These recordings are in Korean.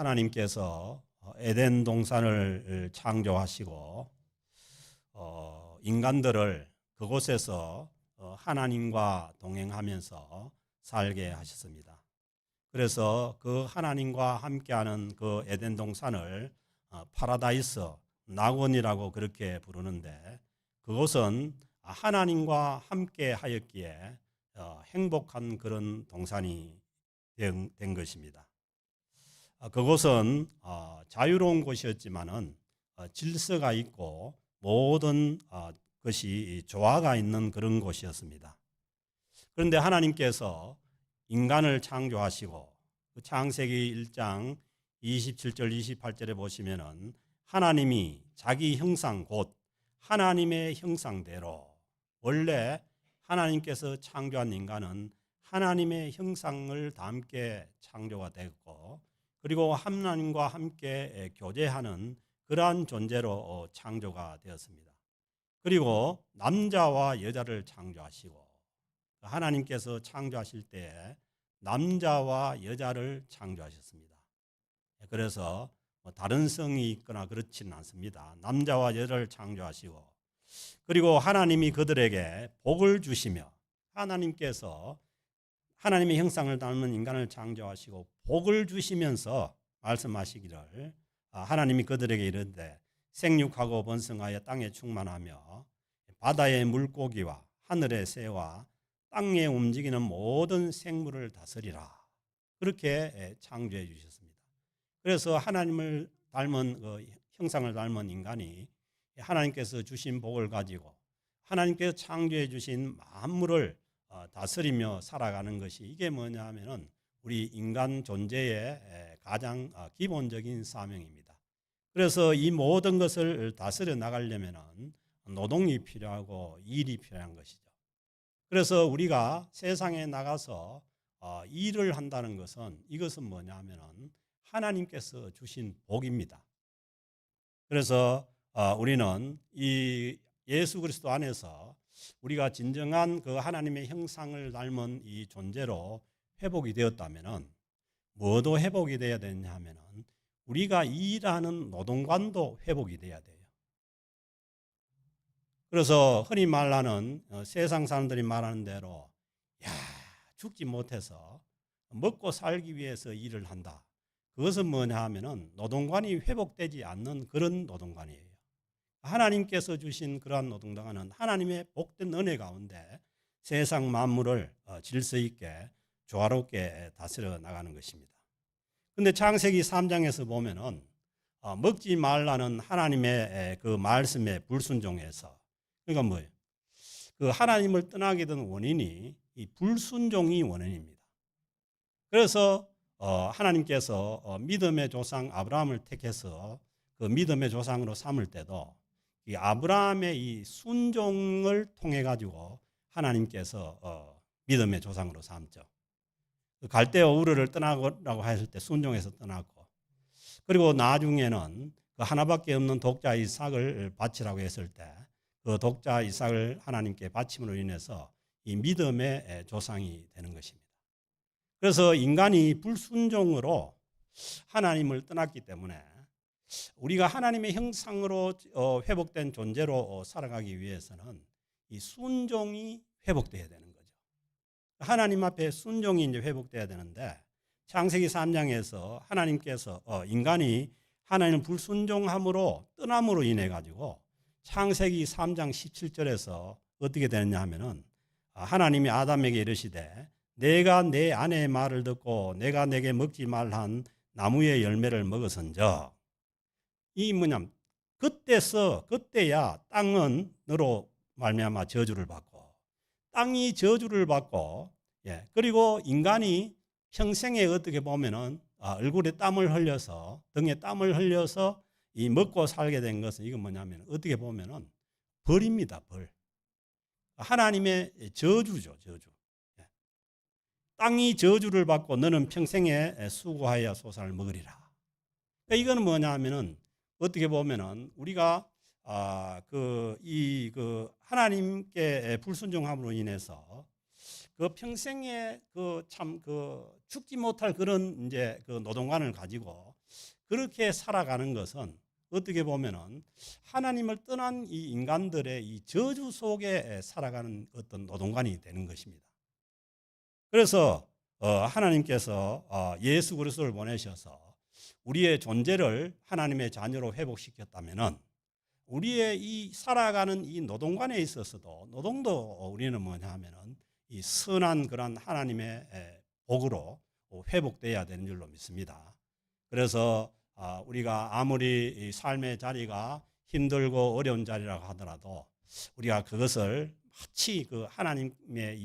하나님께서 에덴 동산을 창조하시고 인간들을 그곳에서 하나님과 동행하면서 살게 하셨습니다. 그래서 그 하나님과 함께하는 그 에덴 동산을 파라다이스, 낙원이라고 그렇게 부르는데, 그곳은 하나님과 함께 하였기에 행복한 그런 동산이 된 것입니다. 그곳은 자유로운 곳이었지만은 질서가 있고 모든 것이 조화가 있는 그런 곳이었습니다. 그런데 하나님께서 인간을 창조하시고 그 창세기 1장 27절 28절에 보시면은 하나님이 자기 형상 곧 하나님의 형상대로, 원래 하나님께서 창조한 인간은 하나님의 형상을 담게 창조가 되었고, 그리고 하나님과 함께 교제하는 그러한 존재로 창조가 되었습니다. 그리고 남자와 여자를 창조하시고, 하나님께서 창조하실 때 남자와 여자를 창조하셨습니다. 그래서 다른 성이 있거나 그렇지는 않습니다. 남자와 여자를 창조하시고, 그리고 하나님이 그들에게 복을 주시며, 하나님께서 하나님의 형상을 닮은 인간을 창조하시고 복을 주시면서 말씀하시기를, 하나님이 그들에게 이르되 생육하고 번성하여 땅에 충만하며 바다의 물고기와 하늘의 새와 땅에 움직이는 모든 생물을 다스리라, 그렇게 창조해 주셨습니다. 그래서 하나님을 닮은 형상을 닮은 인간이 하나님께서 주신 복을 가지고 하나님께서 창조해 주신 만물을 다스리며 살아가는 것이, 이게 뭐냐 하면은 우리 인간 존재의 가장 기본적인 사명입니다. 그래서 이 모든 것을 다스려 나가려면은 노동이 필요하고 일이 필요한 것이죠. 그래서 우리가 세상에 나가서 일을 한다는 것은, 이것은 뭐냐 하면은 하나님께서 주신 복입니다. 그래서 우리는 이 예수 그리스도 안에서 우리가 진정한 그 하나님의 형상을 닮은 이 존재로 회복이 되었다면은, 뭐도 회복이 되어야 되냐 하면은 우리가 일하는 노동관도 회복이 돼야 돼요. 그래서 흔히 말하는 세상 사람들이 말하는 대로, 죽지 못해서 먹고 살기 위해서 일을 한다. 그것은 뭐냐 하면은 노동관이 회복되지 않는 그런 노동관이에요. 하나님께서 주신 그러한 노동관은 하나님의 복된 은혜 가운데 세상 만물을 질서 있게 조화롭게 다스려 나가는 것입니다. 그런데 창세기 3장에서 보면은 먹지 말라는 하나님의 그 말씀에 불순종해서, 그러니까 뭐예요? 그 하나님을 떠나게 된 원인이 이 불순종이 원인입니다. 그래서 하나님께서 믿음의 조상 아브라함을 택해서 그 믿음의 조상으로 삼을 때도 이 아브라함의 이 순종을 통해 가지고 하나님께서 믿음의 조상으로 삼죠. 갈대아 우르를 떠나라고 했을 때 순종해서 떠났고, 그리고 나중에는 그 하나밖에 없는 독자 이삭을 바치라고 했을 때 그 독자 이삭을 하나님께 바침으로 인해서 이 믿음의 조상이 되는 것입니다. 그래서 인간이 불순종으로 하나님을 떠났기 때문에 우리가 하나님의 형상으로 회복된 존재로 살아가기 위해서는 이 순종이 회복돼야 되는 거죠. 하나님 앞에 순종이 이제 회복돼야 되는데, 창세기 3장에서 하나님께서 인간이 하나님을 불순종함으로 떠남으로 인해 가지고 창세기 3장 17절에서 어떻게 되느냐 하면은 하나님이 아담에게 이르시되 내가 내 아내의 말을 듣고 내가 내게 먹지 말한 나무의 열매를 먹었은즉, 이 뭐냐면 그때야 땅은 너로 말미암아 저주를 받고, 땅이 저주를 받고, 그리고 인간이 평생에 어떻게 보면은 얼굴에 땀을 흘려서, 등에 땀을 흘려서 이 먹고 살게 된 것은, 이건 뭐냐면 어떻게 보면은 벌입니다. 벌. 하나님의 저주죠, 저주. 땅이 저주를 받고 너는 평생에 수고하여 소산을 먹으리라. 그러니까 이거는 뭐냐 하면은 어떻게 보면은 우리가 하나님께 불순종함으로 인해서 그 평생에 죽지 못할 그런 이제 그 노동관을 가지고 그렇게 살아가는 것은 어떻게 보면은 하나님을 떠난 이 인간들의 이 저주 속에 살아가는 어떤 노동관이 되는 것입니다. 그래서 하나님께서 예수 그리스도를 보내셔서 우리의 존재를 하나님의 자녀로 회복시켰다면은 우리의 이 살아가는 이 노동관에 있어서도 노동도 우리는 뭐냐 하면은 이 선한 그런 하나님의 복으로 회복돼야 되는 줄로 믿습니다. 그래서 우리가 아무리 이 삶의 자리가 힘들고 어려운 자리라고 하더라도 우리가 그것을 마치 그 하나님의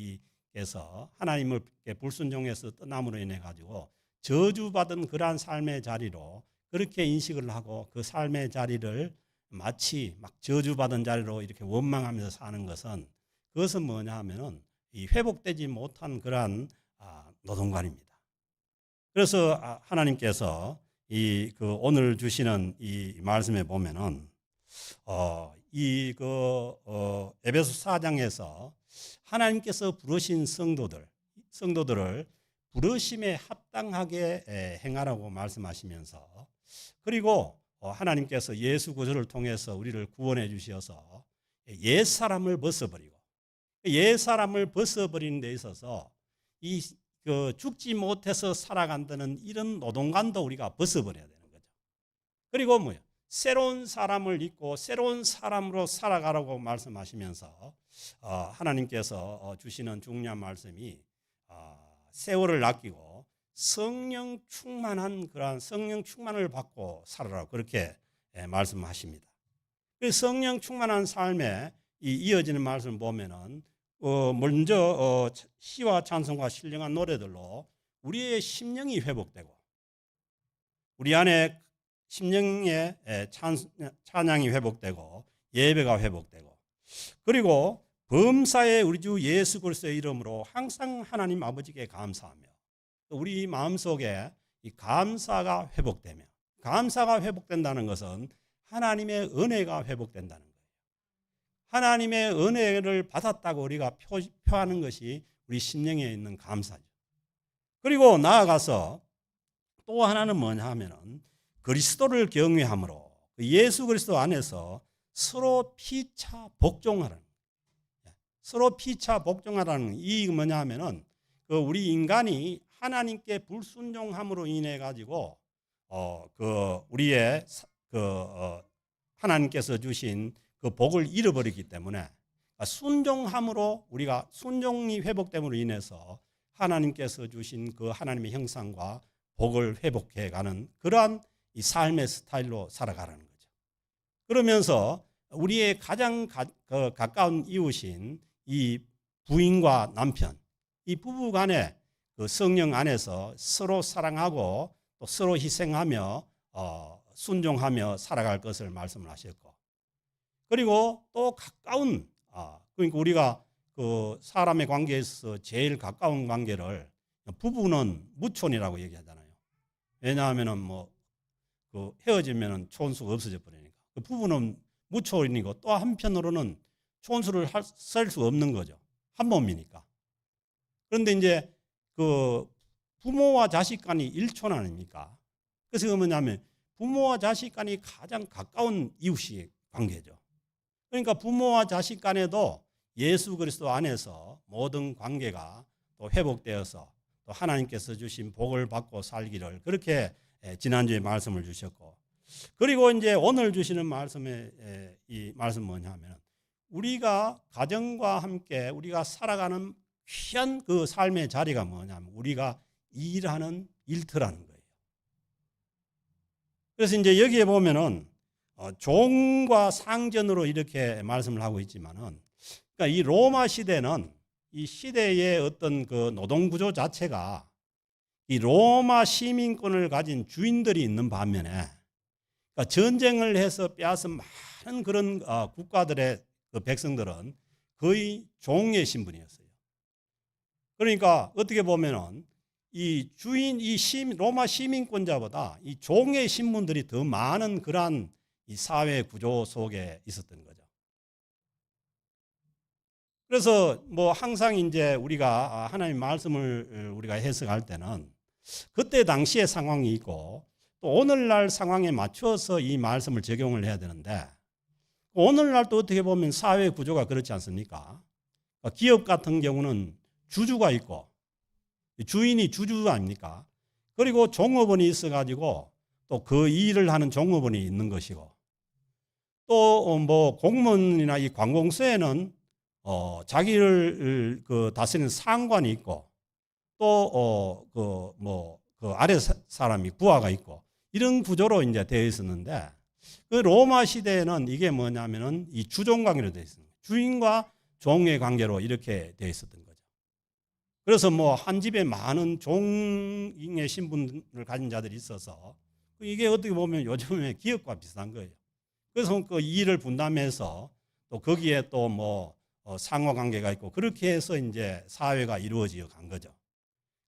이께서 하나님을 불순종해서 떠남으로 인해 가지고 저주받은 그러한 삶의 자리로 그렇게 인식을 하고 그 삶의 자리를 마치 막 저주받은 자리로 이렇게 원망하면서 사는 것은 그것은 뭐냐 하면은 이 회복되지 못한 그러한 노동관입니다. 그래서 하나님께서 이 그 오늘 주시는 이 말씀에 보면은 에베소 4장에서 하나님께서 부르신 성도들을 부르심에 합당하게 행하라고 말씀하시면서 그리고 하나님께서 예수 그리스도를 통해서 우리를 구원해 주셔서 옛 사람을 벗어버리고 옛 사람을 벗어버리는 데 있어서 죽지 못해서 살아간다는 이런 노동관도 우리가 벗어버려야 되는 거죠. 그리고 뭐요? 새로운 사람을 입고 새로운 사람으로 살아가라고 말씀하시면서 하나님께서 주시는 중요한 말씀이 세월을 아끼고 성령 충만한 그러한 성령 충만을 받고 살아라 그렇게 말씀하십니다. 성령 충만한 삶에 이어지는 말씀을 보면은 먼저 시와 찬송과 신령한 노래들로 우리의 심령이 회복되고 우리 안에 심령의 찬양이 회복되고 예배가 회복되고 그리고 범사에 우리 주 예수 그리스도의 이름으로 항상 하나님 아버지께 감사하며 우리 마음속에 이 감사가 회복되며 감사가 회복된다는 것은 하나님의 은혜가 회복된다는 거예요. 하나님의 은혜를 받았다고 우리가 표하는 것이 우리 심령에 있는 감사죠. 그리고 나아가서 또 하나는 뭐냐 하면은 그리스도를 경외함으로 예수 그리스도 안에서 서로 피차 복종하라는 서로 피차 복종하라는 이 뭐냐 하면은 우리 인간이 하나님께 불순종함으로 인해 가지고 우리의 하나님께서 주신 그 복을 잃어버리기 때문에 순종함으로 우리가 순종이 회복됨으로 인해서 하나님께서 주신 그 하나님의 형상과 복을 회복해가는 그러한 이 삶의 스타일로 살아가라는 거죠. 그러면서 우리의 가장 가까운 이웃인 이 부인과 남편, 이 부부 간에 그 성령 안에서 서로 사랑하고 또 서로 희생하며 순종하며 살아갈 것을 말씀을 하셨고 그리고 또 가까운 그러니까 우리가 그 사람의 관계에서 제일 가까운 관계를 부부는 무촌이라고 얘기하잖아요. 왜냐하면은 그 헤어지면은 촌수가 없어져 버리니까 그 부부는 무촌이고 또 한편으로는 촌수를 쓸 수 없는 거죠. 한 몸이니까. 그런데 이제 그 부모와 자식 간이 일촌 아닙니까? 그래서 그 뭐냐면 부모와 자식 간이 가장 가까운 이웃이 관계죠. 그러니까 부모와 자식 간에도 예수 그리스도 안에서 모든 관계가 또 회복되어서 또 하나님께서 주신 복을 받고 살기를 그렇게 지난주에 말씀을 주셨고 그리고 이제 오늘 주시는 말씀에 이 말씀 뭐냐면 우리가 가정과 함께 우리가 살아가는 귀한 그 삶의 자리가 뭐냐면 우리가 일하는 일터라는 거예요. 그래서 이제 여기에 보면은 종과 상전으로 이렇게 말씀을 하고 있지만은 그러니까 이 로마 시대는 이 시대의 어떤 그 노동 구조 자체가 이 로마 시민권을 가진 주인들이 있는 반면에 그러니까 전쟁을 해서 빼앗은 많은 그런 국가들의 그 백성들은 거의 종의 신분이었어요. 그러니까 어떻게 보면은 이 주인, 로마 시민권자보다 이 종의 신분들이 더 많은 그러한 이 사회 구조 속에 있었던 거죠. 그래서 항상 이제 우리가 하나님 말씀을 우리가 해석할 때는 그때 당시의 상황이 있고 또 오늘날 상황에 맞춰서 이 말씀을 적용을 해야 되는데 오늘날 또 어떻게 보면 사회 구조가 그렇지 않습니까? 기업 같은 경우는 주주가 있고 주인이 주주 아닙니까? 그리고 종업원이 있어가지고 또 그 일을 하는 종업원이 있는 것이고 또 뭐 공무원이나 이 관공서에는 자기를 그 다스리는 상관이 있고 또 그 아래 사람이 부하가 있고 이런 구조로 이제 되어 있었는데 그 로마 시대에는 이게 뭐냐면은 이 주종 관계로 되어 있습니다. 주인과 종의 관계로 이렇게 되어 있었던 거죠. 그래서 뭐 한 집에 많은 종의 신분을 가진 자들이 있어서 이게 어떻게 보면 요즘에 기업과 비슷한 거예요. 그래서 그 일을 분담해서 또 거기에 또 뭐 상호 관계가 있고 그렇게 해서 이제 사회가 이루어져 간 거죠.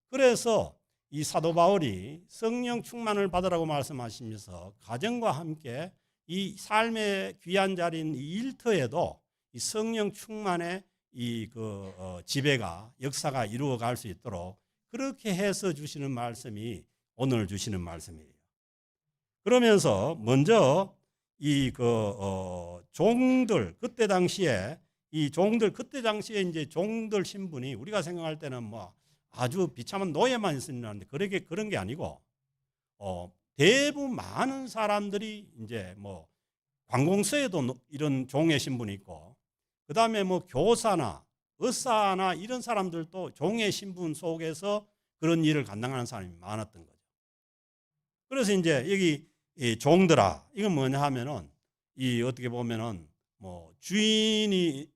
그래서 이 사도 바울이 성령 충만을 받으라고 말씀하시면서 가정과 함께 이 삶의 귀한 자리인 이 일터에도 이 성령 충만의 이 지배가 역사가 이루어갈 수 있도록 그렇게 해서 주시는 말씀이 오늘 주시는 말씀이에요. 그러면서 먼저 이 종들 그때 당시에 이제 종들 신분이 우리가 생각할 때는 뭐 아주 비참한 노예만 있었는데 그런 게 아니고 대부분 많은 사람들이 이제 뭐 관공서에도 이런 종의 신분이 있고 그다음에 뭐 교사나 의사나 이런 사람들도 종의 신분 속에서 그런 일을 감당하는 사람이 많았던 거죠. 그래서 이제 여기 이 종들아 이건 뭐냐 하면은 이 어떻게 보면은 뭐 주인에게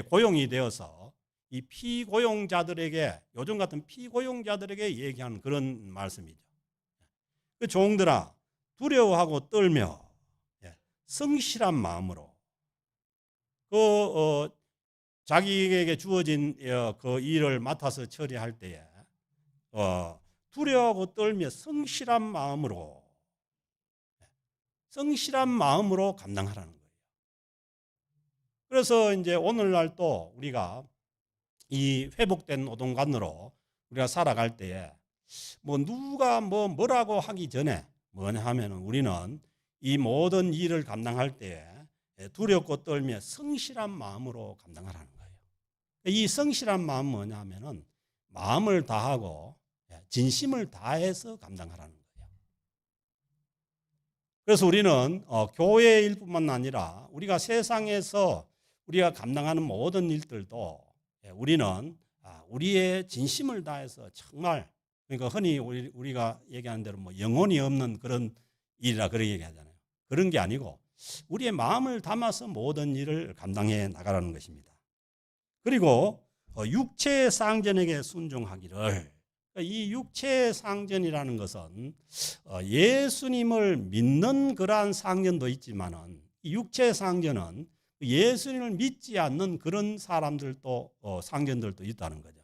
고용이 되어서 이 피고용자들에게 요즘 같은 피고용자들에게 얘기하는 그런 말씀이죠. 그 종들아 두려워하고 떨며 성실한 마음으로 자기에게 주어진 그 일을 맡아서 처리할 때에 두려워하고 떨며 성실한 마음으로 감당하라는 거예요. 그래서 이제 오늘날 또 우리가 이 회복된 노동관으로 우리가 살아갈 때에 뭐 누가 뭐라고 하기 전에 뭐냐 하면은 우리는 이 모든 일을 감당할 때에 두렵고 떨며 성실한 마음으로 감당하라는 거예요. 이 성실한 마음은 뭐냐 하면은 마음을 다하고 진심을 다해서 감당하라는 거예요. 그래서 우리는 교회 일뿐만 아니라 우리가 세상에서 우리가 감당하는 모든 일들도 우리는 우리의 진심을 다해서 정말 그러니까 흔히 우리가 얘기하는 대로 뭐 영혼이 없는 그런 일이라 그렇게 얘기하잖아요. 그런 게 아니고 우리의 마음을 담아서 모든 일을 감당해 나가라는 것입니다. 그리고 육체의 상전에게 순종하기를 이 육체의 상전이라는 것은 예수님을 믿는 그러한 상전도 있지만은 이 육체의 상전은 예수님을 믿지 않는 그런 사람들도 상전들도 있다는 거죠.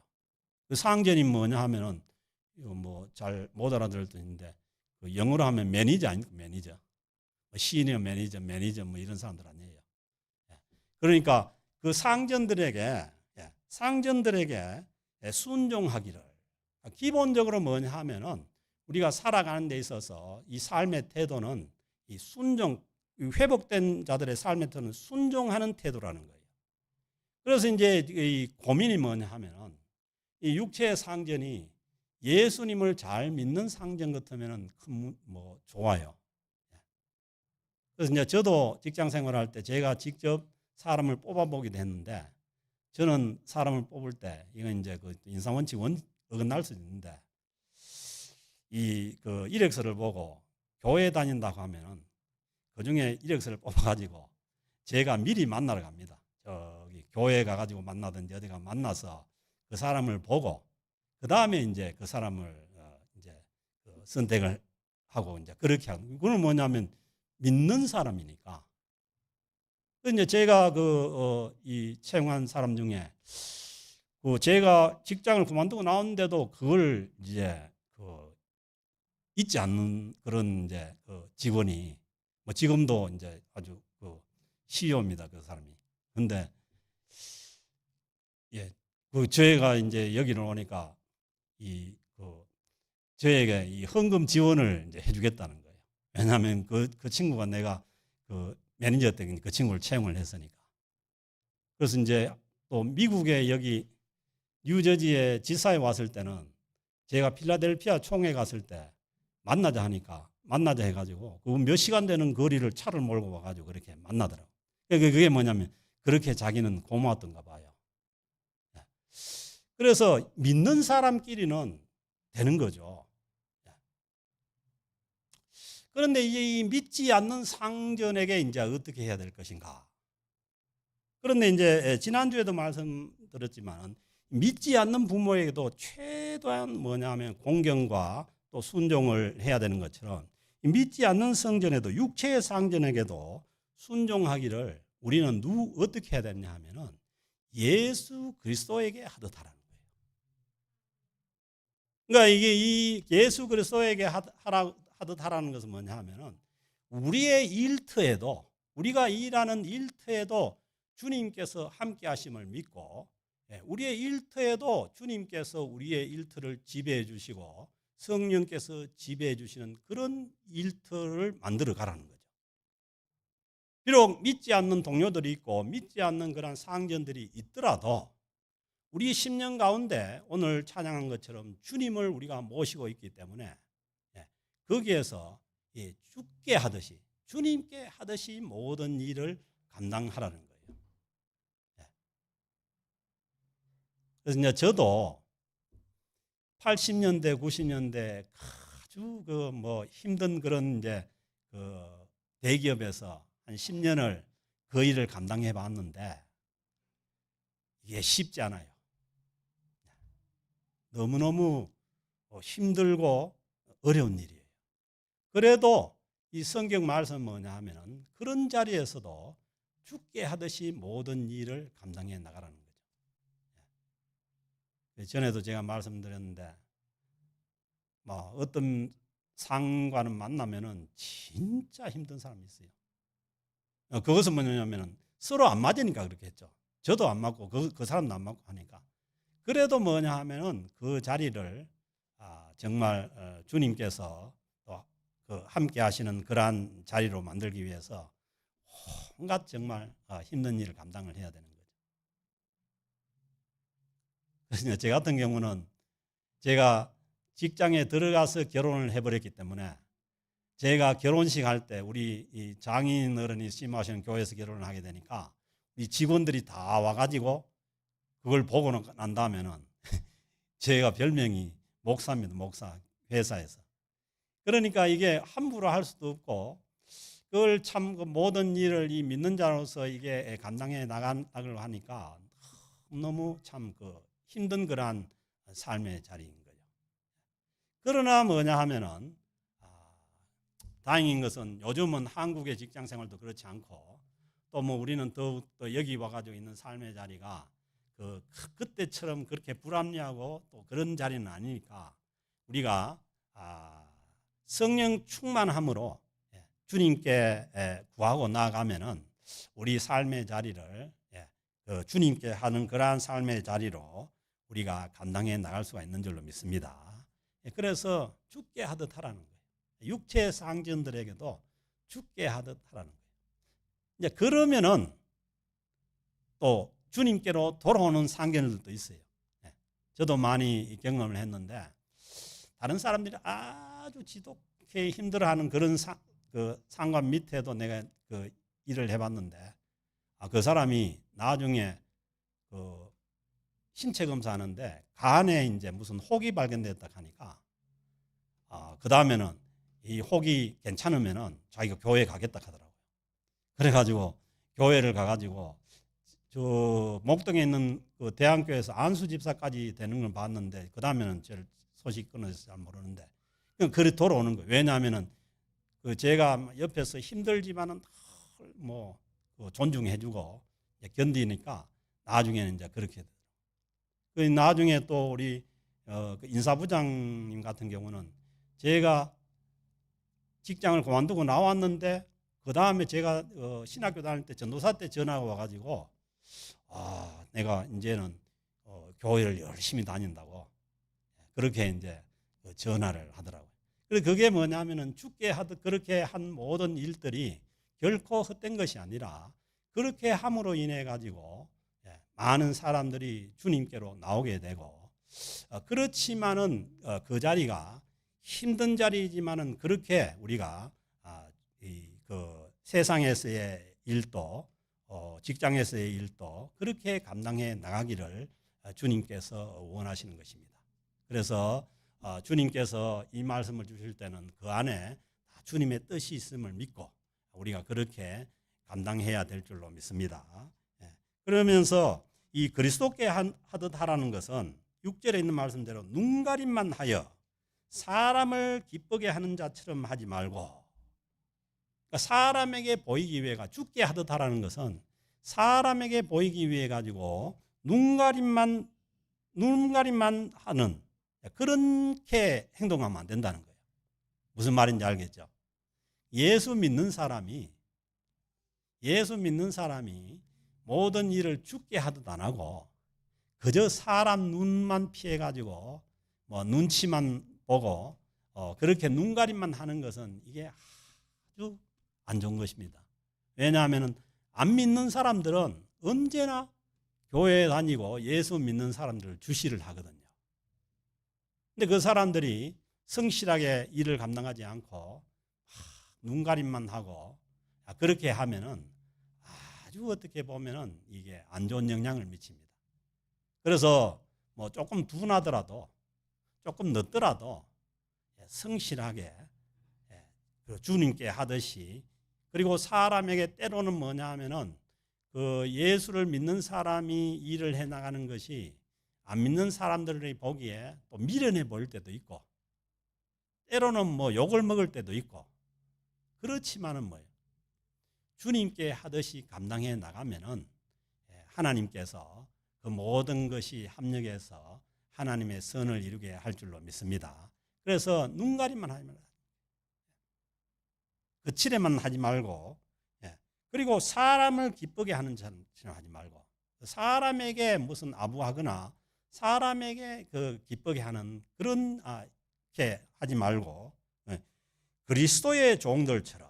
그 상전이 뭐냐 하면은 뭐 잘 못 알아들을 수 있는데 영어로 하면 매니저 아닙니까? 매니저. 시니어 매니저 뭐 이런 사람들 아니에요. 그러니까 그 상전들에게 순종하기를 기본적으로 뭐냐 하면은 우리가 살아가는 데 있어서 이 삶의 태도는 이 순종 회복된 자들의 삶의 태도는 순종하는 태도라는 거예요. 그래서 이제 이 고민이 뭐냐 하면은 이 육체의 상전이 예수님을 잘 믿는 상전 같으면은 뭐 좋아요. 그래서 이제 저도 직장 생활할 때 제가 직접 사람을 뽑아보기도 했는데 저는 사람을 뽑을 때 이건 이제 그 인사원칙 어긋날 수 있는데 이 이력서를 보고 교회 다닌다고 하면은 그 중에 이력서를 뽑아가지고 제가 미리 만나러 갑니다. 저기 교회 가가지고 만나든지 어디가 만나서 그 사람을 보고 그 다음에 이제 그 사람을 이제 선택을 하고 이제 그렇게 하는. 그건 뭐냐면 믿는 사람이니까. 이제 제가 이 채용한 사람 중에 제가 직장을 그만두고 나왔는데도 그걸 이제 잊지 않는 그런 이제 직원이 뭐 지금도 이제 아주 CEO입니다. 그 사람이. 근데 예, 저희가 이제 여기를 오니까 저에게 이 헌금 지원을 이제 해주겠다는 거예요. 왜냐하면 그 친구가 내가 그 매니저 때 그 친구를 채용을 했으니까. 그래서 이제 또 미국에 여기 뉴저지에 지사에 왔을 때는 제가 필라델피아 총회 갔을 때 만나자 하니까 만나자 해가지고 그 몇 시간 되는 거리를 차를 몰고 와가지고 그렇게 만나더라고요. 그게 뭐냐면 그렇게 자기는 고마웠던가 봐요. 그래서 믿는 사람끼리는 되는 거죠. 그런데 이 믿지 않는 상전에게 이제 어떻게 해야 될 것인가? 그런데 이제 지난주에도 말씀드렸지만 믿지 않는 부모에게도 최대한 뭐냐면 공경과 또 순종을 해야 되는 것처럼 믿지 않는 성전에도 육체의 상전에게도 순종하기를 우리는 어떻게 해야 되냐 하면은 예수 그리스도에게 하듯 하라는 거예요. 그러니까 이게 이 예수 그리스도에게 하듯 하라는 것은 뭐냐 하면은 우리의 일터에도 우리가 일하는 일터에도 주님께서 함께 하심을 믿고 우리의 일터에도 주님께서 우리의 일터를 지배해 주시고 성령께서 지배해 주시는 그런 일터를 만들어 가라는 거죠. 비록 믿지 않는 동료들이 있고 믿지 않는 그런 상전들이 있더라도 우리 10년 가운데 오늘 찬양한 것처럼 주님을 우리가 모시고 있기 때문에 거기에서 주께 하듯이 주님께 하듯이 모든 일을 감당하라는 거예요. 그래서 이제 저도 80년대, 90년대 아주 그 뭐 힘든 그런 이제 그 대기업에서 한 10년을 그 일을 감당해 봤는데 이게 쉽지 않아요. 너무너무 힘들고 어려운 일이에요. 그래도 이 성경 말씀은 뭐냐 하면은 그런 자리에서도 죽게 하듯이 모든 일을 감당해 나가라는 거죠. 전에도 제가 말씀드렸는데 뭐 어떤 상관을 만나면은 진짜 힘든 사람이 있어요. 그것은 뭐냐면은 서로 안 맞으니까 그렇게 했죠. 저도 안 맞고 그 사람도 안 맞고 하니까. 그래도 뭐냐 하면은 그 자리를 정말 주님께서 또 그 함께 하시는 그러한 자리로 만들기 위해서 온갖 정말 힘든 일을 감당을 해야 되는 거죠. 그래서 제 같은 경우는 제가 직장에 들어가서 결혼을 해버렸기 때문에 제가 결혼식 할 때 우리 이 장인 어른이 심하시는 교회에서 결혼을 하게 되니까 이 직원들이 다 와가지고 그걸 보고 난 다음에는 제가 별명이 목사입니다. 목사 회사에서. 그러니까 이게 함부로 할 수도 없고 그걸 참 그 모든 일을 이 믿는 자로서 이게 감당해 나가려고 하니까 너무 참 그 힘든 그러한 삶의 자리인 거죠. 그러나 뭐냐 하면은 다행인 것은 요즘은 한국의 직장 생활도 그렇지 않고 또 뭐 우리는 더욱 또 여기 와가지고 있는 삶의 자리가 그때처럼 그렇게 불합리하고 또 그런 자리는 아니니까 우리가 성령 충만함으로 주님께 구하고 나아가면은 우리 삶의 자리를 주님께 하는 그러한 삶의 자리로 우리가 감당해 나갈 수가 있는 줄로 믿습니다. 그래서 죽게 하듯 하라는 거예요. 육체의 상전들에게도 죽게 하듯 하라는 거예요. 이제 그러면은 또 주님께로 돌아오는 상견들도 있어요. 저도 많이 경험을 했는데 다른 사람들이 아주 지독히 힘들어하는 그런 그 상관 밑에도 내가 그 일을 해봤는데 그 사람이 나중에 그 신체 검사하는데 간에 이제 무슨 혹이 발견됐다 하니까 그 다음에는 이 혹이 괜찮으면은 자기가 교회에 가겠다 하더라고요. 그래가지고 교회를 가가지고 저 목동에 있는 그 대한교회에서 안수 집사까지 되는 걸 봤는데 그 다음에는 제 소식 끊어서 잘 모르는데 그래 돌아오는 거예요. 왜냐하면은 그 제가 옆에서 힘들지만은 뭐 존중해주고 견디니까 나중에는 이제 그렇게 그 나중에 또 우리 그 인사부장님 같은 경우는 제가 직장을 그만두고 나왔는데 그 다음에 제가 신학교 다닐 때 전도사 때 전화가 와가지고 내가 이제는 교회를 열심히 다닌다고 그렇게 이제 전화를 하더라고요. 그래서 그게 뭐냐면은 죽게 하듯 그렇게 한 모든 일들이 결코 헛된 것이 아니라 그렇게 함으로 인해 가지고 많은 사람들이 주님께로 나오게 되고, 그렇지만은 그 자리가 힘든 자리이지만은 그렇게 우리가 그 세상에서의 일도 직장에서의 일도 그렇게 감당해 나가기를 주님께서 원하시는 것입니다. 그래서 주님께서 이 말씀을 주실 때는 그 안에 주님의 뜻이 있음을 믿고 우리가 그렇게 감당해야 될 줄로 믿습니다. 그러면서 이 그리스도께 하듯 하라는 것은 6절에 있는 말씀대로 눈가림만 하여 사람을 기쁘게 하는 자처럼 하지 말고, 그러니까 사람에게 보이기 위해가 죽게 하듯 하라는 것은 사람에게 보이기 위해 가지고 눈가림만 하는 그렇게 행동하면 안 된다는 거예요. 무슨 말인지 알겠죠? 예수 믿는 사람이 모든 일을 죽게 하듯 안 하고 그저 사람 눈만 피해 가지고 뭐 눈치만 보고 그렇게 눈가림만 하는 것은 이게 아주 안 좋은 것입니다. 왜냐하면 안 믿는 사람들은 언제나 교회에 다니고 예수 믿는 사람들을 주시를 하거든요. 근데 그 사람들이 성실하게 일을 감당하지 않고 눈가림만 하고 그렇게 하면은 아주 어떻게 보면은 이게 안 좋은 영향을 미칩니다. 그래서 뭐 조금 둔하더라도 조금 늦더라도 성실하게 주님께 하듯이, 그리고 사람에게 때로는 뭐냐 하면은 그 예수를 믿는 사람이 일을 해 나가는 것이 안 믿는 사람들이 보기에 또 미련해 보일 때도 있고 때로는 뭐 욕을 먹을 때도 있고, 그렇지만은 뭐예요? 주님께 하듯이 감당해 나가면은 하나님께서 그 모든 것이 합력해서 하나님의 선을 이루게 할 줄로 믿습니다. 그래서 눈가림만 하지 말라. 거칠에만 하지 말고, 그리고 사람을 기쁘게 하는 자는 하지 말고, 사람에게 무슨 아부하거나 사람에게 그 기쁘게 하는 그런 게 하지 말고 그리스도의 종들처럼,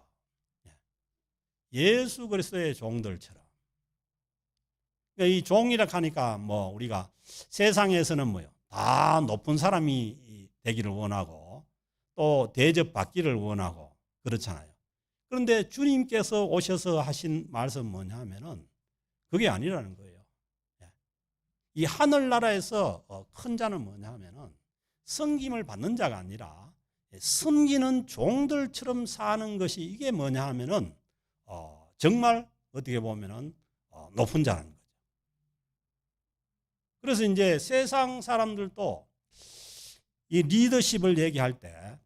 예수 그리스도의 종들처럼. 이 종이라 하니까 뭐 우리가 세상에서는 뭐요? 다 높은 사람이 되기를 원하고 또 대접받기를 원하고 그렇잖아요. 그런데 주님께서 오셔서 하신 말씀 뭐냐 하면은 그게 아니라는 거예요. 이 하늘나라에서 큰 자는 뭐냐 하면은 섬김을 받는 자가 아니라 섬기는 종들처럼 사는 것이, 이게 뭐냐 하면은 정말 어떻게 보면은 높은 자라는 거죠. 그래서 이제 세상 사람들도 이 리더십을 얘기할 때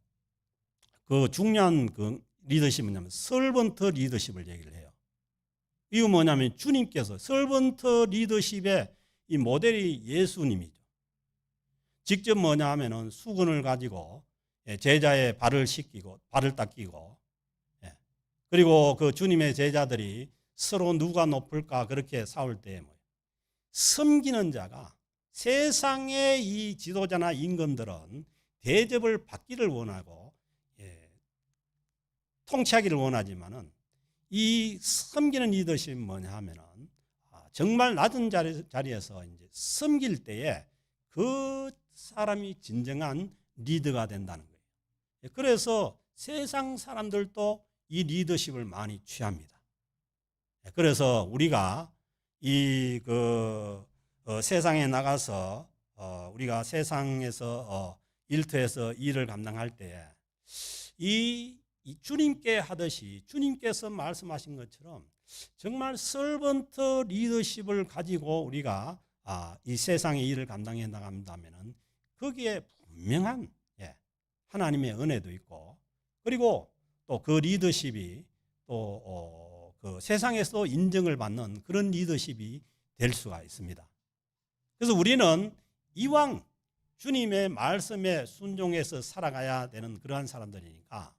그 중요한 그 리더십은 뭐냐면 서번트 리더십을 얘기를 해요. 이거 뭐냐면 주님께서 서번트 리더십의 이 모델이 예수님이죠. 직접 뭐냐 하면은 수건을 가지고 제자의 발을 씻기고 발을 닦이고, 그리고 그 주님의 제자들이 서로 누가 높을까 그렇게 싸울 때 뭐예요? 섬기는 자가, 세상의 이 지도자나 임금들은 대접을 받기를 원하고 통치하기를 원하지만은 이 섬기는 리더십이 뭐냐 하면은 정말 낮은 자리에서 이제 섬길 때에 그 사람이 진정한 리더가 된다는 거예요. 그래서 세상 사람들도 이 리더십을 많이 취합니다. 그래서 우리가 이 세상에 나가서 우리가 세상에서 일터에서 일을 감당할 때에 이 주님께 하듯이 주님께서 말씀하신 것처럼 정말 서번트 리더십을 가지고 우리가 이 세상의 일을 감당해 나간다면은 거기에 분명한 하나님의 은혜도 있고, 그리고 또 그 리더십이 또 그 세상에서 인정을 받는 그런 리더십이 될 수가 있습니다. 그래서 우리는 이왕 주님의 말씀에 순종해서 살아가야 되는 그러한 사람들이니까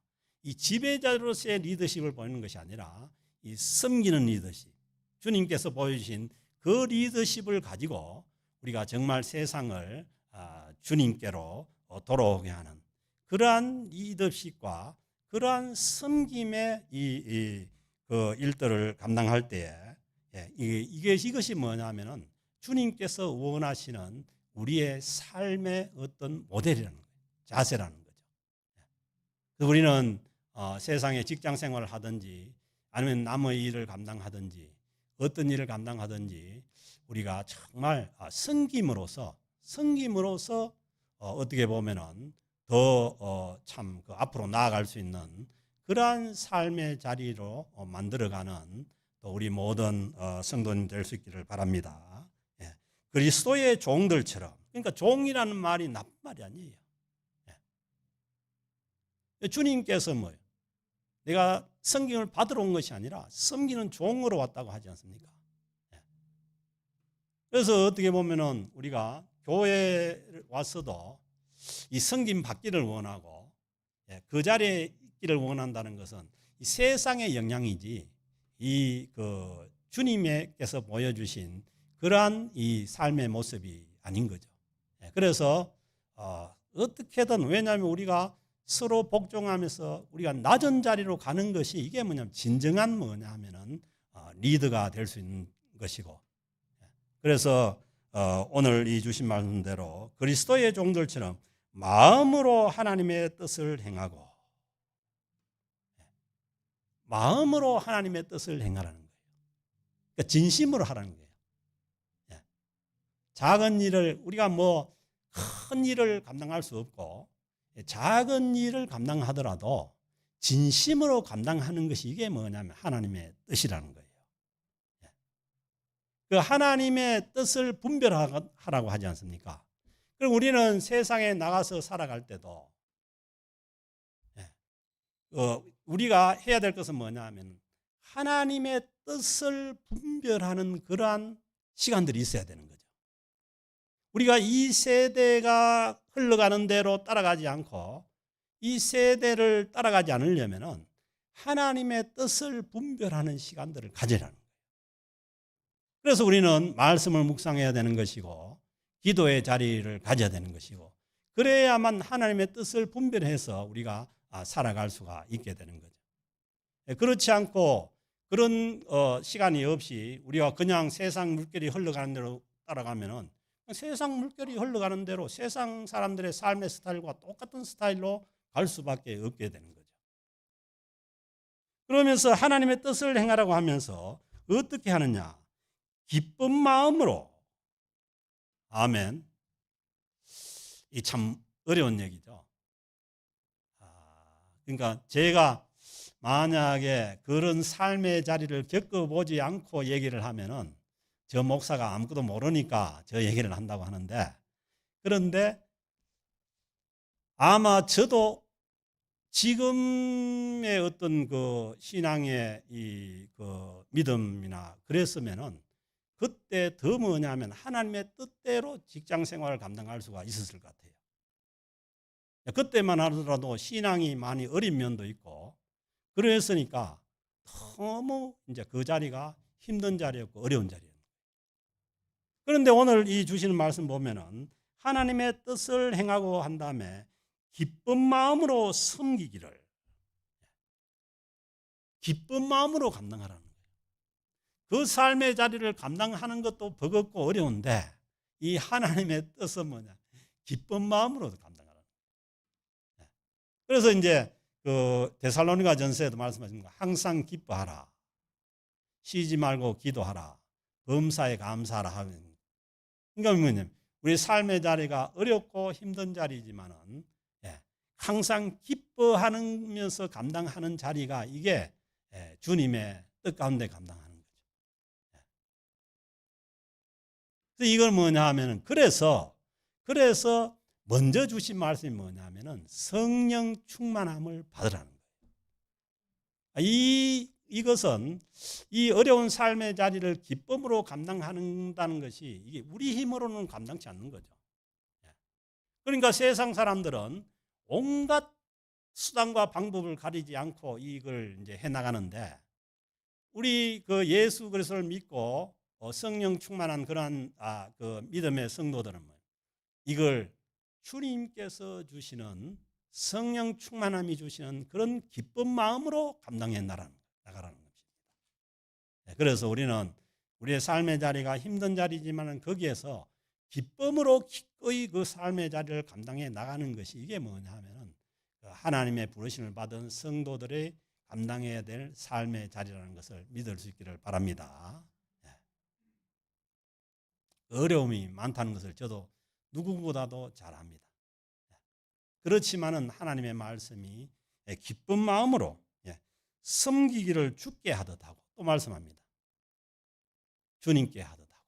이 지배자로서의 리더십을 보이는 것이 아니라 이 섬기는 리더십, 주님께서 보여주신 그 리더십을 가지고 우리가 정말 세상을 주님께로 돌아오게 하는 그러한 리더십과 그러한 섬김의 그 일들을 감당할 때에 이것이 뭐냐면은 주님께서 원하시는 우리의 삶의 어떤 모델이라는 거예요. 자세라는 거죠. 우리는 세상에 직장 생활을 하든지 아니면 남의 일을 감당하든지 어떤 일을 감당하든지 우리가 정말 섬김으로써 어떻게 보면은 더 참 그 앞으로 나아갈 수 있는 그러한 삶의 자리로 만들어가는 또 우리 모든 성도님 될 수 있기를 바랍니다. 예. 그리스도의 종들처럼, 그러니까 종이라는 말이 나쁜 말이 아니에요. 예. 주님께서 뭐예요? 내가 섬김을 받으러 온 것이 아니라 섬기는 종으로 왔다고 하지 않습니까? 예. 그래서 어떻게 보면은 우리가 교회에 와서도 이 섬김 받기를 원하고 그 자리에 있기를 원한다는 것은 이 세상의 영향이지 이 그 주님께서 보여주신 그러한 이 삶의 모습이 아닌 거죠. 그래서 어떻게든, 왜냐하면 우리가 서로 복종하면서 우리가 낮은 자리로 가는 것이 이게 뭐냐면 진정한 뭐냐 하면은 리더가 될 수 있는 것이고, 그래서 오늘 이 주신 말씀대로 그리스도의 종들처럼 마음으로 하나님의 뜻을 행하고, 마음으로 하나님의 뜻을 행하라는 거예요. 그러니까 진심으로 하라는 거예요. 작은 일을, 우리가 뭐 큰 일을 감당할 수 없고 작은 일을 감당하더라도 진심으로 감당하는 것이 이게 뭐냐면 하나님의 뜻이라는 거예요. 그 하나님의 뜻을 분별하라고 하지 않습니까? 그럼 우리는 세상에 나가서 살아갈 때도 우리가 해야 될 것은 뭐냐 하면 하나님의 뜻을 분별하는 그러한 시간들이 있어야 되는 거죠. 우리가 이 세대가 흘러가는 대로 따라가지 않고 이 세대를 따라가지 않으려면 하나님의 뜻을 분별하는 시간들을 가지라는 거예요. 그래서 우리는 말씀을 묵상해야 되는 것이고 기도의 자리를 가져야 되는 것이고, 그래야만 하나님의 뜻을 분별해서 우리가 살아갈 수가 있게 되는 거죠. 그렇지 않고 그런 시간이 없이 우리가 그냥 세상 물결이 흘러가는 대로 따라가면은 세상 물결이 흘러가는 대로 세상 사람들의 삶의 스타일과 똑같은 스타일로 갈 수밖에 없게 되는 거죠. 그러면서 하나님의 뜻을 행하라고 하면서 어떻게 하느냐? 기쁜 마음으로. 아멘. 이 참 어려운 얘기죠. 그러니까 제가 만약에 그런 삶의 자리를 겪어보지 않고 얘기를 하면은 저 목사가 아무것도 모르니까 저 얘기를 한다고 하는데, 그런데 아마 저도 지금의 어떤 그 신앙의 이 그 믿음이나 그랬으면은 그때 더 뭐냐면 하나님의 뜻대로 직장 생활을 감당할 수가 있었을 것 같아요. 그때만 하더라도 신앙이 많이 어린 면도 있고 그랬으니까 너무 이제 그 자리가 힘든 자리였고 어려운 자리였어요. 그런데 오늘 이 주시는 말씀 보면은 하나님의 뜻을 행하고 한 다음에 기쁜 마음으로 섬기기를, 기쁜 마음으로 감당하라는 거예요. 그 삶의 자리를 감당하는 것도 버겁고 어려운데 이 하나님의 뜻은 뭐냐? 기쁜 마음으로 감당하라는 거예요. 그래서 이제 그 데살로니가 전서에도 말씀하신 거, 항상 기뻐하라, 쉬지 말고 기도하라, 범사에 감사하라 하는. 그러니까 뭐냐면 우리 삶의 자리가 어렵고 힘든 자리지만은 항상 기뻐하면서 감당하는 자리가 이게 주님의 뜻 가운데 감당하는 거죠. 그래서 이걸 뭐냐 하면은 그래서 먼저 주신 말씀이 뭐냐 하면은 성령 충만함을 받으라는 거예요. 이것은 이 어려운 삶의 자리를 기쁨으로 감당한다는 것이 이게 우리 힘으로는 감당치 않는 거죠. 그러니까 세상 사람들은 온갖 수단과 방법을 가리지 않고 이걸 이제 해 나가는데, 우리 그 예수 그리스도를 믿고 성령 충만한 그러한 그 믿음의 성도들은 이걸 주님께서 주시는 성령 충만함이 주시는 그런 기쁜 마음으로 감당해 나가라는 것입니다. 그래서 우리는 우리의 삶의 자리가 힘든 자리지만 거기에서 기쁨으로 기꺼이 그 삶의 자리를 감당해 나가는 것이 이게 뭐냐 하면은 하나님의 부르심을 받은 성도들의 감당해야 될 삶의 자리라는 것을 믿을 수 있기를 바랍니다. 어려움이 많다는 것을 저도 누구보다도 잘 압니다. 그렇지만은 하나님의 말씀이 기쁜 마음으로 섬기기를 주께 하듯 하고 또 말씀합니다. 주님께 하듯 하고.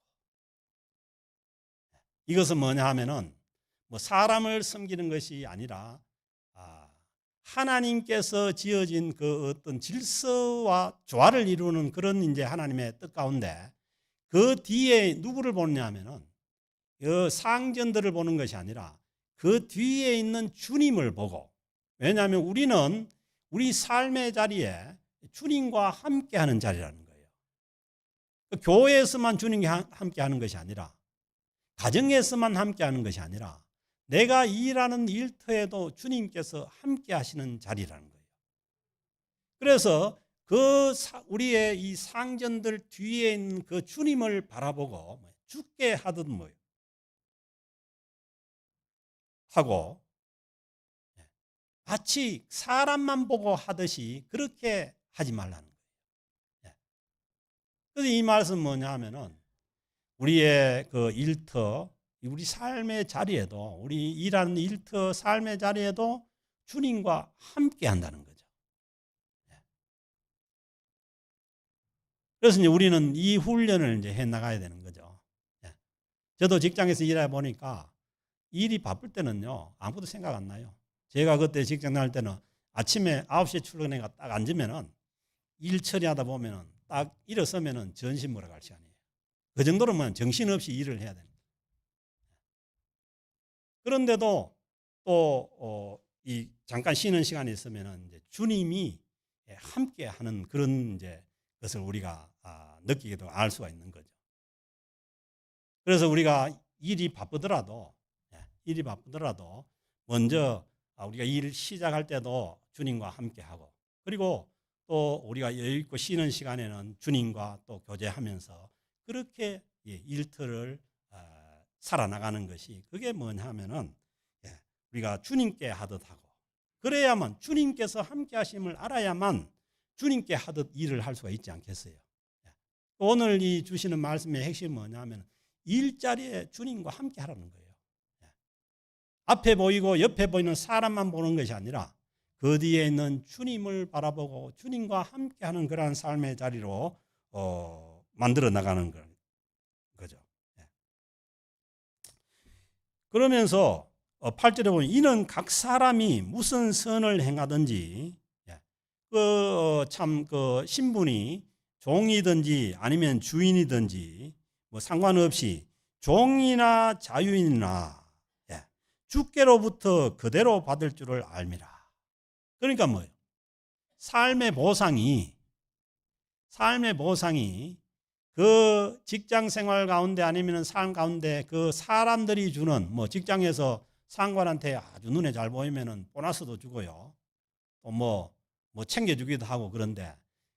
이것은 뭐냐 하면은 뭐 사람을 섬기는 것이 아니라 하나님께서 지어진 그 어떤 질서와 조화를 이루는 그런 이제 하나님의 뜻 가운데 그 뒤에 누구를 보느냐 하면은 그 상전들을 보는 것이 아니라 그 뒤에 있는 주님을 보고, 왜냐하면 우리는 우리 삶의 자리에 주님과 함께하는 자리라는 거예요. 교회에서만 주님과 함께하는 것이 아니라, 가정에서만 함께하는 것이 아니라 내가 일하는 일터에도 주님께서 함께하시는 자리라는 거예요. 그래서 그 우리의 이 상전들 뒤에 있는 그 주님을 바라보고 주께 하듯 뭐예요? 하고 마치 사람만 보고 하듯이 그렇게 하지 말라는 거예요. 그래서 이 말씀 뭐냐 하면은 우리의 그 일터, 우리 삶의 자리에도, 우리 일하는 일터 삶의 자리에도 주님과 함께 한다는 거죠. 그래서 이제 우리는 이 훈련을 이제 해 나가야 되는 거죠. 저도 직장에서 일해 보니까 일이 바쁠 때는요, 아무것도 생각 안 나요. 제가 그때 직장 다닐 때는 아침에 9시에 출근해가 딱 앉으면은 일 처리하다 보면은 딱 일어서면은 전신 몰아갈 시간이에요. 그 정도로만 정신없이 일을 해야 됩니다. 그런데도 또 이 잠깐 쉬는 시간이 있으면은 이제 주님이 함께 하는 그런 이제 것을 우리가 느끼기도 알 수가 있는 거죠. 그래서 우리가 일이 바쁘더라도 먼저 우리가 일 시작할 때도 주님과 함께 하고, 그리고 또 우리가 여유 있고 쉬는 시간에는 주님과 또 교제하면서 그렇게 일터를 살아나가는 것이, 그게 뭐냐 하면은 우리가 주님께 하듯 하고, 그래야만 주님께서 함께 하심을 알아야만 주님께 하듯 일을 할 수가 있지 않겠어요. 오늘 이 주시는 말씀의 핵심은 뭐냐 하면 일자리에 주님과 함께 하라는 거예요. 앞에 보이고 옆에 보이는 사람만 보는 것이 아니라 그 뒤에 있는 주님을 바라보고 주님과 함께하는 그러한 삶의 자리로 만들어 나가는 거죠. 그러면서 8절에 보면 이는 각 사람이 무슨 선을 행하든지 그 신분이 종이든지 아니면 주인이든지 뭐 상관없이 종이나 자유인이나 주께로부터 그대로 받을 줄을 알미라. 그러니까 뭐예요? 삶의 보상이 그 직장 생활 가운데 아니면 삶 가운데 그 사람들이 주는, 뭐 직장에서 상관한테 아주 눈에 잘 보이면은 보너스도 주고요. 또 뭐 챙겨주기도 하고, 그런데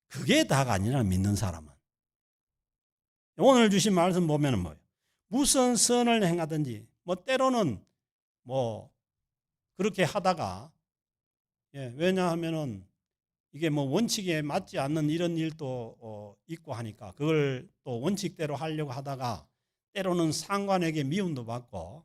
그게 다가 아니라 믿는 사람은. 오늘 주신 말씀 보면은 뭐예요? 무슨 선을 행하든지, 뭐 때로는 뭐 그렇게 하다가, 왜냐하면은 이게 뭐 원칙에 맞지 않는 이런 일도 있고 하니까 그걸 또 원칙대로 하려고 하다가 때로는 상관에게 미움도 받고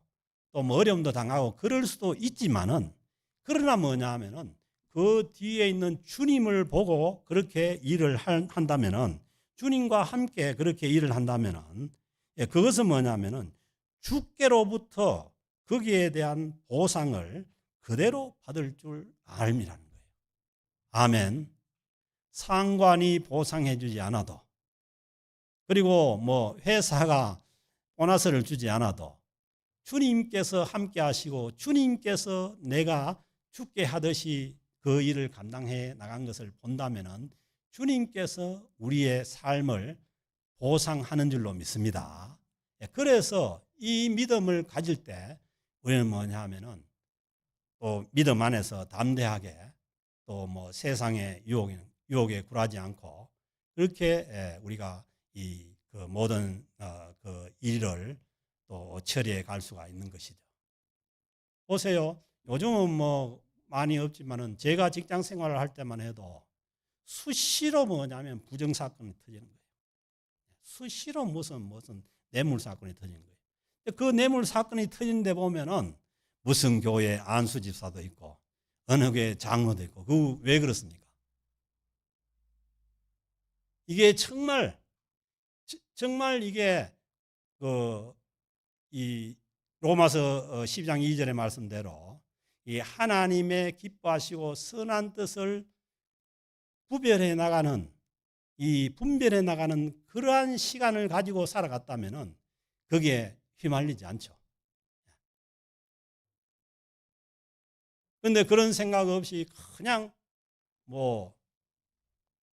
또 뭐 어려움도 당하고 그럴 수도 있지만은, 그러나 뭐냐 하면은 그 뒤에 있는 주님을 보고 그렇게 일을 한다면은, 주님과 함께 그렇게 일을 한다면은 그것은 뭐냐면은 주께로부터 거기에 대한 보상을 그대로 받을 줄 알미라는 거예요. 아멘. 상관이 보상해 주지 않아도, 그리고 뭐 회사가 보너스를 주지 않아도 주님께서 함께 하시고 주님께서 내가 주께 하듯이 그 일을 감당해 나간 것을 본다면은 주님께서 우리의 삶을 보상하는 줄로 믿습니다. 그래서 이 믿음을 가질 때 우리는 뭐냐 하면은 또 믿음 안에서 담대하게 또 뭐 세상의 유혹에 굴하지 않고 그렇게 우리가 이 그 모든 그 일을 또 처리해 갈 수가 있는 것이죠. 보세요. 요즘은 뭐 많이 없지만은 제가 직장 생활을 할 때만 해도 수시로 뭐냐면 부정 사건이 터지는 거예요. 수시로 무슨 뇌물 사건이 터지는 거예요. 그 뇌물 사건이 터진데 보면은 무슨 교회 안수 집사도 있고 어느 교회 장로도 있고 그 왜 그렇습니까? 이게 정말 이게 그 이 로마서 12장 2절의 말씀대로 이 하나님의 기뻐하시고 선한 뜻을 구별해 나가는 이 분별해 나가는 그러한 시간을 가지고 살아갔다면은 거기에 휘말리지 않죠. 그런데 그런 생각 없이 그냥 뭐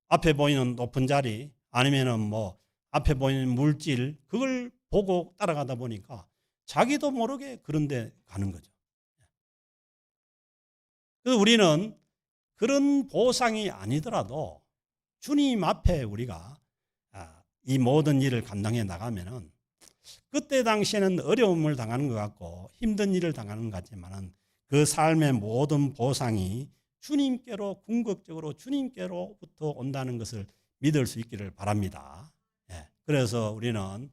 앞에 보이는 높은 자리 아니면은 뭐 앞에 보이는 물질 그걸 보고 따라가다 보니까 자기도 모르게 그런 데 가는 거죠. 그래서 우리는 그런 보상이 아니더라도 주님 앞에 우리가 이 모든 일을 감당해 나가면은 그때 당시에는 어려움을 당하는 것 같고 힘든 일을 당하는 것 같지만은 그 삶의 모든 보상이 주님께로 궁극적으로 주님께로부터 온다는 것을 믿을 수 있기를 바랍니다. 예, 그래서 우리는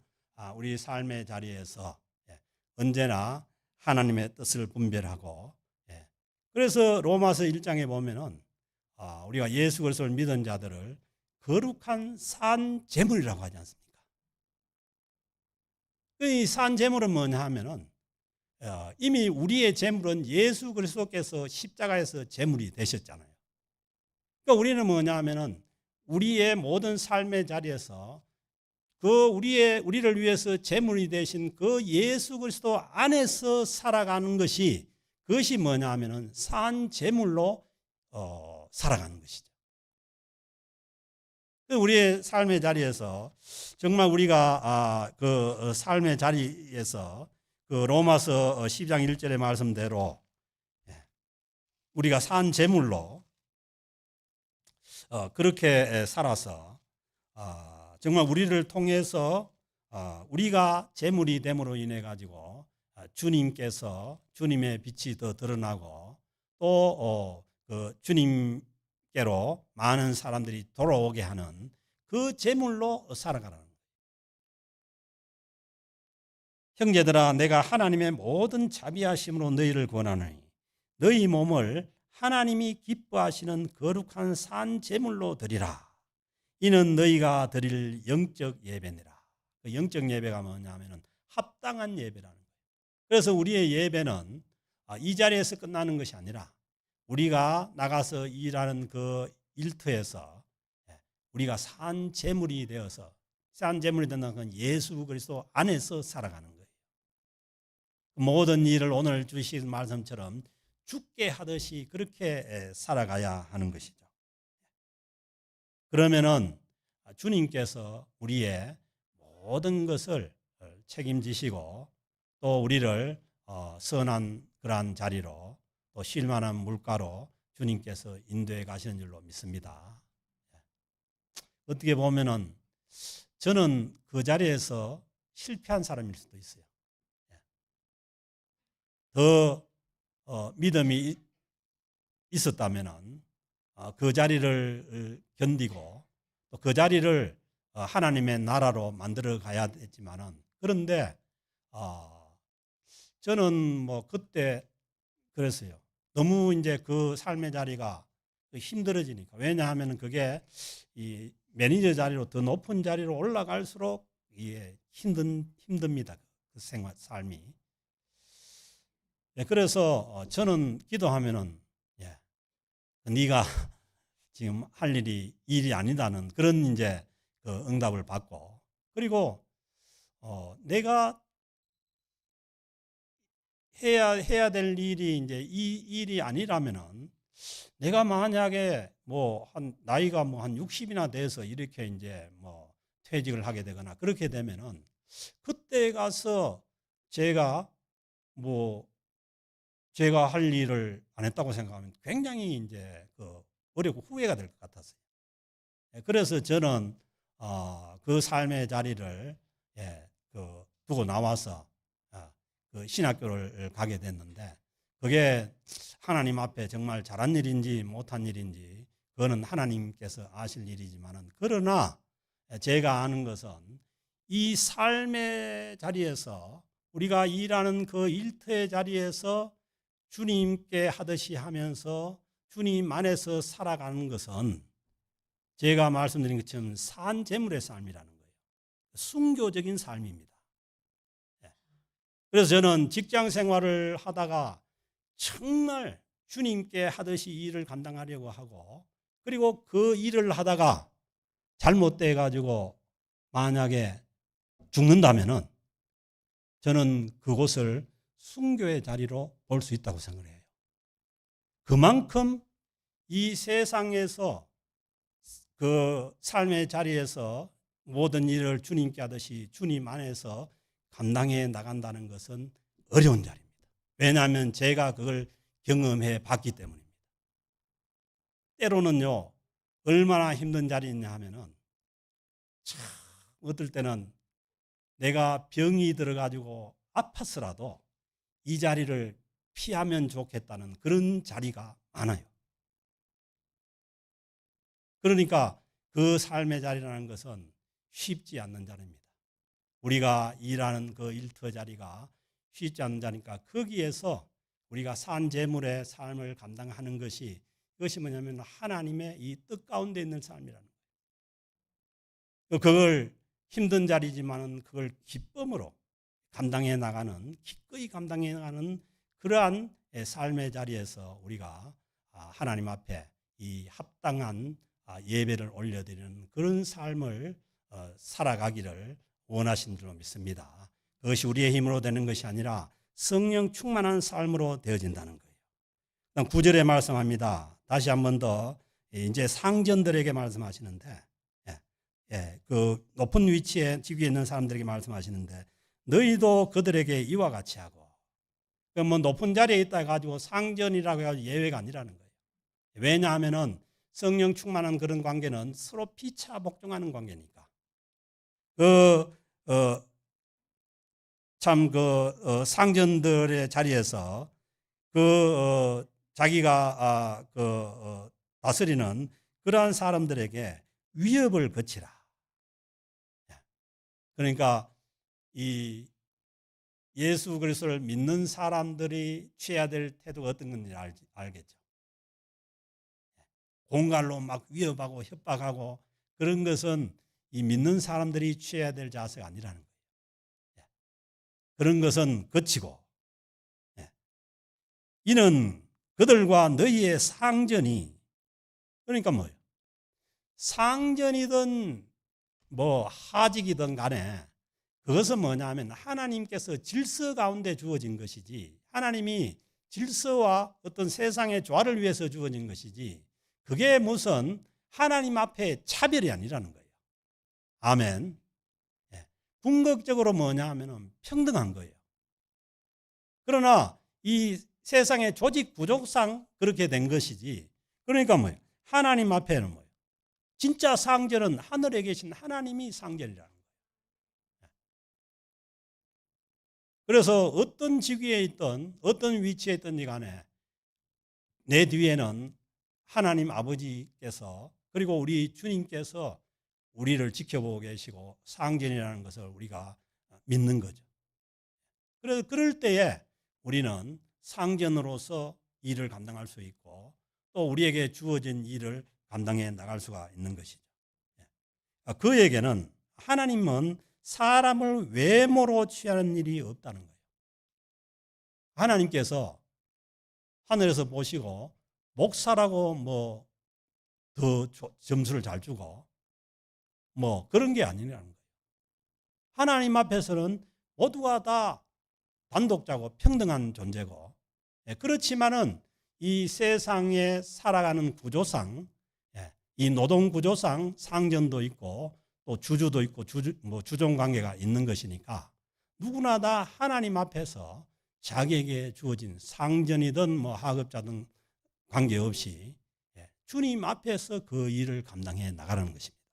우리 삶의 자리에서 언제나 하나님의 뜻을 분별하고 그래서 로마서 1장에 보면은 우리가 예수 그리스도를 믿은 자들을 거룩한 산 제물이라고 하지 않습니까? 이 산 제물은 뭐냐 하면은 이미 우리의 제물은 예수 그리스도께서 십자가에서 제물이 되셨잖아요. 그러니까 우리는 뭐냐 하면은 우리의 모든 삶의 자리에서 그 우리를 위해서 제물이 되신 그 예수 그리스도 안에서 살아가는 것이 그것이 뭐냐 하면은 산 제물로 살아가는 것이죠. 우리의 삶의 자리에서 정말 우리가 그 삶의 자리에서 그 로마서 12장 1절의 말씀대로 우리가 산 제물로 그렇게 살아서 정말 우리를 통해서 우리가 제물이 됨으로 인해 가지고 주님께서 주님의 빛이 더 드러나고 또 그 주님께로 많은 사람들이 돌아오게 하는 그 제물로 살아가라는 거예요. 형제들아 내가 하나님의 모든 자비하심으로 너희를 권하노니 너희 몸을 하나님이 기뻐하시는 거룩한 산 제물로 드리라. 이는 너희가 드릴 영적 예배니라. 그 영적 예배가 뭐냐면은 합당한 예배라는 거예요. 그래서 우리의 예배는 이 자리에서 끝나는 것이 아니라 우리가 나가서 일하는 그 일터에서 우리가 산 제물이 되어서 산 제물이 된다는 건 예수 그리스도 안에서 살아가는 거예요. 모든 일을 오늘 주신 말씀처럼 죽게 하듯이 그렇게 살아가야 하는 것이죠. 그러면은 주님께서 우리의 모든 것을 책임지시고 또 우리를 선한 그러한 자리로 또 쉴만한 물가로 주님께서 인도해 가시는 줄로 믿습니다. 어떻게 보면은 저는 그 자리에서 실패한 사람일 수도 있어요. 더 믿음이 있었다면은 그 자리를 견디고 또 그 자리를 하나님의 나라로 만들어 가야 됐지만은 그런데 저는 뭐 그때 그랬어요. 너무 이제 그 삶의 자리가 힘들어지니까 왜냐하면 그게 이 매니저 자리로 더 높은 자리로 올라갈수록 이게 힘듭니다. 그 생활 삶이. 그래서 저는 기도하면은 네가 지금 할 일이 아니다는 그런 이제 그 응답을 받고 그리고 내가 해야 될 일이 이제 이 일이 아니라면은 내가 만약에 뭐 한 나이가 뭐 한 60이나 돼서 이렇게 이제 뭐 퇴직을 하게 되거나 그렇게 되면은 그때 가서 제가 뭐 제가 할 일을 안 했다고 생각하면 굉장히 이제 어렵고 후회가 될 것 같았어요. 그래서 저는 그 삶의 자리를 두고 나와서 그 신학교를 가게 됐는데, 그게 하나님 앞에 정말 잘한 일인지 못한 일인지 그거는 하나님께서 아실 일이지만은, 그러나 제가 아는 것은 이 삶의 자리에서, 우리가 일하는 그 일터의 자리에서 주님께 하듯이 하면서 주님 안에서 살아가는 것은 제가 말씀드린 것처럼 산 제물의 삶이라는 거예요. 순교적인 삶입니다. 그래서 저는 직장 생활을 하다가 정말 주님께 하듯이 일을 감당하려고 하고, 그리고 그 일을 하다가 잘못돼 가지고 만약에 죽는다면은 저는 그곳을 순교의 자리로 볼 수 있다고 생각을 해요. 그만큼 이 세상에서 그 삶의 자리에서 모든 일을 주님께 하듯이 주님 안에서 감당해 나간다는 것은 어려운 자리입니다. 왜냐하면 제가 그걸 경험해 봤기 때문입니다. 때로는요, 얼마나 힘든 자리냐 하면은, 참 어떨 때는 내가 병이 들어가지고 아팠으라도 이 자리를 피하면 좋겠다는 그런 자리가 많아요. 그러니까 그 삶의 자리라는 것은 쉽지 않는 자리입니다. 우리가 일하는 그 일터 자리가 쉽지 않는 자리니까 거기에서 우리가 산 제물의 삶을 감당하는 것이, 그것이 뭐냐면 하나님의 이 뜻 가운데 있는 삶이라는 거예요. 그걸 힘든 자리지만은 그걸 기쁨으로 감당해 나가는, 기꺼이 감당해 나가는 그러한 삶의 자리에서 우리가 하나님 앞에 이 합당한 예배를 올려드리는 그런 삶을 살아가기를 원하신 줄로 믿습니다. 그것이 우리의 힘으로 되는 것이 아니라 성령 충만한 삶으로 되어진다는 거예요. 9절에 말씀합니다. 다시 한 번 더 이제 상전들에게 말씀하시는데, 그 높은 위치에 직위에 있는 사람들에게 말씀하시는데, 너희도 그들에게 이와 같이 하고, 뭐 높은 자리에 있다 가지고 상전이라고 해가지고 예외가 아니라는 거예요. 왜냐하면은 성령 충만한 그런 관계는 서로 피차 복종하는 관계니까. 상전들의 자리에서 자기가 다스리는 그러한 사람들에게 위협을 거치라. 그러니까 이 예수 그리스도를 믿는 사람들이 취해야 될 태도가 어떤 건지 알겠죠. 공갈로 막 위협하고 협박하고 그런 것은 이 믿는 사람들이 취해야 될 자세가 아니라는 거예요. 그런 것은 거치고, 이는 그들과 너희의 상전이, 그러니까 뭐예요? 상전이든 뭐 하직이든 간에 그것은 뭐냐면 하나님께서 질서 가운데 주어진 것이지, 하나님이 질서와 어떤 세상의 조화를 위해서 주어진 것이지, 그게 무슨 하나님 앞에 차별이 아니라는 거예요. 아멘. 궁극적으로 뭐냐 하면 평등한 거예요. 그러나 이 세상의 조직 구조상 그렇게 된 것이지, 그러니까 뭐예요? 하나님 앞에는 뭐예요? 진짜 상전은 하늘에 계신 하나님이 상전이라는 거예요. 그래서 어떤 직위에 있든 어떤 위치에 있든지 간에 내 뒤에는 하나님 아버지께서, 그리고 우리 주님께서 우리를 지켜보고 계시고 상전이라는 것을 우리가 믿는 거죠. 그래서 그럴 때에 우리는 상전으로서 일을 감당할 수 있고, 또 우리에게 주어진 일을 감당해 나갈 수가 있는 것이죠. 그에게는 하나님은 사람을 외모로 취하는 일이 없다는 거예요. 하나님께서 하늘에서 보시고 목사라고 뭐 더 점수를 잘 주고 뭐 그런 게 아니라는 거예요. 하나님 앞에서는 모두가 다 단독자고 평등한 존재고, 그렇지만은 이 세상에 살아가는 구조상, 이 노동 구조상 상전도 있고 또 주주도 있고 주종 관계가 있는 것이니까 누구나 다 하나님 앞에서 자기에게 주어진 상전이든 뭐 하급자든 관계없이 주님 앞에서 그 일을 감당해 나가는 것입니다.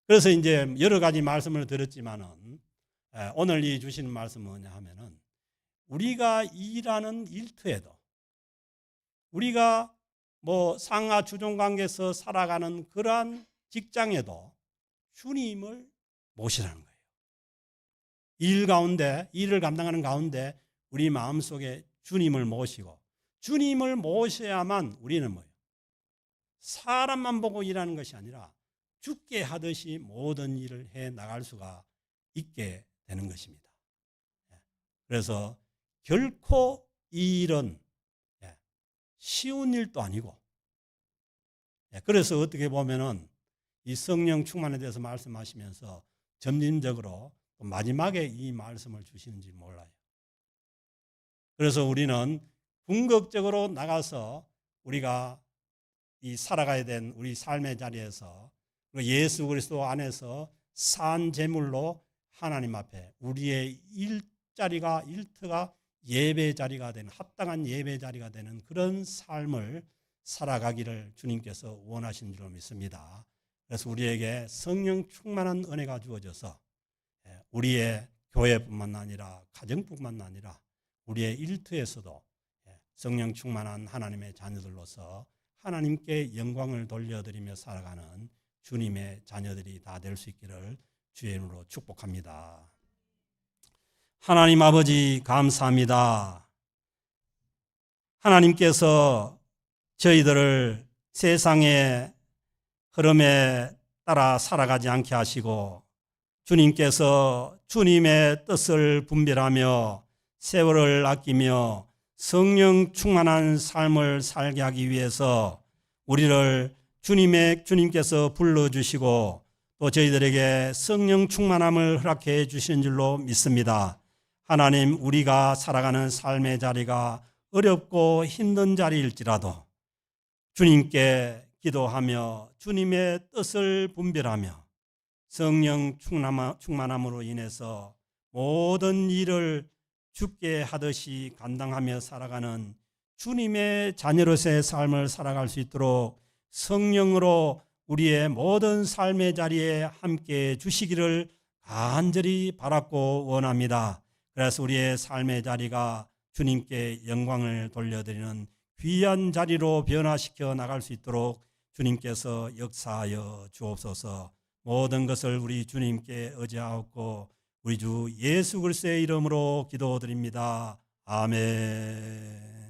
그래서 이제 여러 가지 말씀을 들었지만은 오늘 이 주시는 말씀은 뭐냐 하면은 우리가 일하는 일터에도 우리가 뭐 상하 주종 관계에서 살아가는 그러한 직장에도 주님을 모시라는 거예요. 일 가운데, 일을 감당하는 가운데 우리 마음속에 주님을 모시고 주님을 모셔야만 우리는 뭐예요? 사람만 보고 일하는 것이 아니라 죽게 하듯이 모든 일을 해 나갈 수가 있게 되는 것입니다. 그래서 결코 이 일은 쉬운 일도 아니고, 그래서 어떻게 보면은 이 성령 충만에 대해서 말씀하시면서 점진적으로 마지막에 이 말씀을 주시는지 몰라요. 그래서 우리는 궁극적으로 나가서 우리가 이 살아가야 된 우리 삶의 자리에서 예수 그리스도 안에서 산 제물로 하나님 앞에 우리의 일자리가 일터가 예배 자리가 되는 합당한 예배 자리가 되는 그런 삶을 살아가기를 주님께서 원하신 줄로 믿습니다. 그래서 우리에게 성령 충만한 은혜가 주어져서 우리의 교회뿐만 아니라 가정뿐만 아니라 우리의 일터에서도 성령 충만한 하나님의 자녀들로서 하나님께 영광을 돌려드리며 살아가는 주님의 자녀들이 다 될 수 있기를 주의 이름으로 축복합니다. 하나님 아버지 감사합니다. 하나님께서 저희들을 세상의 흐름에 따라 살아가지 않게 하시고 주님께서 주님의 뜻을 분별하며 세월을 아끼며 성령 충만한 삶을 살게 하기 위해서 우리를 주님께서 불러주시고 또 저희들에게 성령 충만함을 허락해 주신 줄로 믿습니다. 하나님, 우리가 살아가는 삶의 자리가 어렵고 힘든 자리일지라도 주님께 기도하며 주님의 뜻을 분별하며 성령 충만함으로 인해서 모든 일을 죽게 하듯이 감당하며 살아가는 주님의 자녀로서의 삶을 살아갈 수 있도록 성령으로 우리의 모든 삶의 자리에 함께 주시기를 간절히 바랐고 원합니다. 그래서 우리의 삶의 자리가 주님께 영광을 돌려드리는 귀한 자리로 변화시켜 나갈 수 있도록 주님께서 역사하여 주옵소서. 모든 것을 우리 주님께 의지하옵고 우리 주 예수 그리스도의 이름으로 기도드립니다. 아멘.